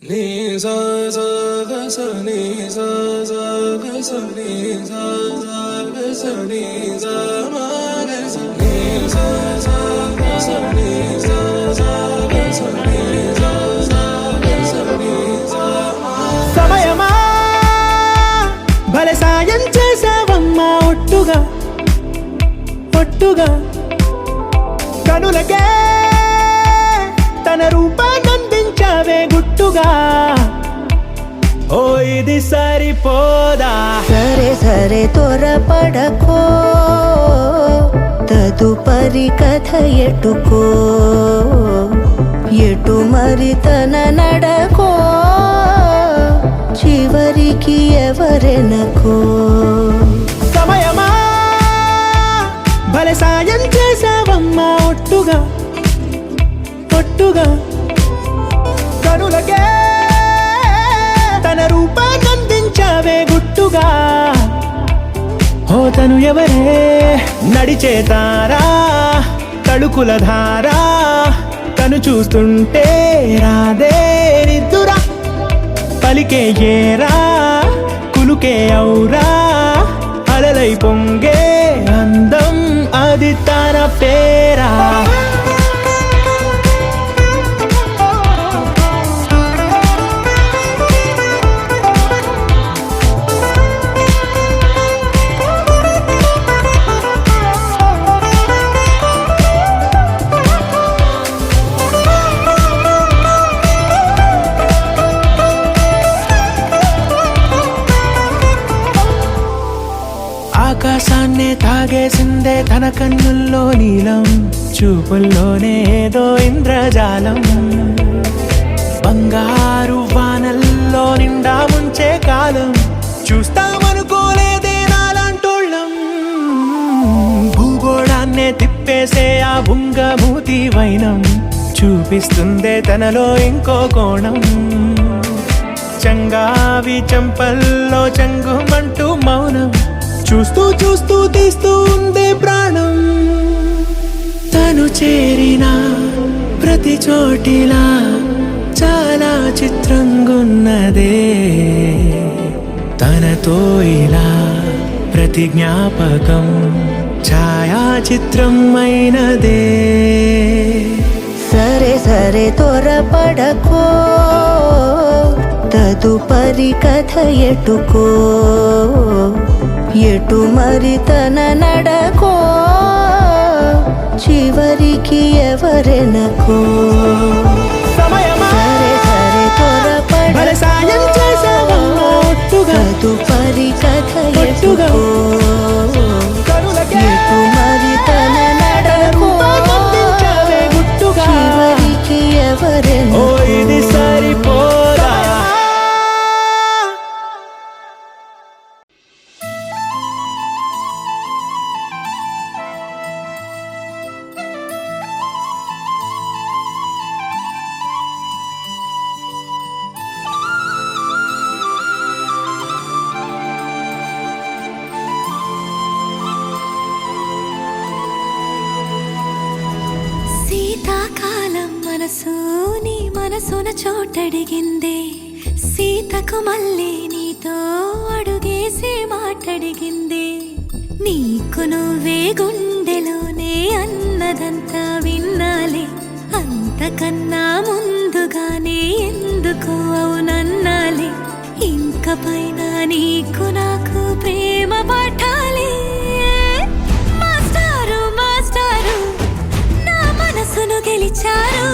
నీ సా సా గ స నీ సా సా గ స నీ సా సా గ స నీ సా మా గ స నీ సా సా గ స నీ సా సా గ స నీ సా సా గ స నీ సా మా సమయమా భలే సాయం చేసావమ్మా ఒట్టుగా ఒట్టుగా కనులకే తన రూపాన్నందించావే గుట్టుగా ఓ ఇది సరిపోదా సరే సరే త్వరపడకో తదుపరి కథ ఎటుకో ఎటు మరి తన నడకో చివరికి ఎవరెనకో సమయమా భలే సాయం చేసావమ్మా ఒట్టుగా ఒట్టుగా కనులకే తన రూపాన్నందించావే గుట్టుగా ఓ తను ఎవరే నడిచే తారా తళుకుల ధారా తను చూస్తుంటే రాదే నిద్దురా పలికే ఏరా కులుకే ఔరా అలలై పొంగే అందం అది తన పేరా ఆకాశాన్నే తాగేసిందే తన కన్నుల్లో నీలం చూపుల్లోనే ఏదో ఇంద్రజాలం బంగారు వానల్లో నిండా ముంచే కాలం చూస్తామనుకోలేదే నాలాంటోళ్ళం భూగోళాన్నే తిప్పేసే ఆ బుంగమూతి వైనం చూపిస్తుందే తనలో ఇంకో కోణం చంగావి చంపల్లో చంగుమంటూ మౌనం చూస్తూ చూస్తూ తీస్తూ ఉందే ప్రాణం తను చేరిన ప్రతి చోటిలా చాలా చిత్రంగున్నదే తనతో ఇలా ప్రతి జ్ఞాపకం ఛాయాచిత్రం అయినదే సరే సరే త్వరపడకో తదుపరి కథ ఎటుకో ఎటు మరి తన నడకో చివరికి ఎవరెనకో సమయమా సరే సరే భలే సాయం త్వరపడకో చేసావమ్మా ఒట్టుగా తదుపరి కథ ఒట్టుగా ఎటుకో కనులకే ఎటు మరి తన నడకో రూపాన్నందించావే గుట్టుగా చివరికి ఓ ఎవరెనకో ఇది సరిపోదా శీతాకాలం మనసు నీ మనసున చోటడిగిందే సీతకు మళ్ళీ నీతో అడుగేసి మాటడిగిందే నీకు నువ్వే గుండెలోనే అన్నదంతా విన్నాలే అంతకన్నా ముందుగానే ఎందుకు అవునన్నాలే ఇంక పైన నీకు నాకు ప్రేమ పాఠాలే మాస్టారు మాస్టారు నా మనసును గెలిచారు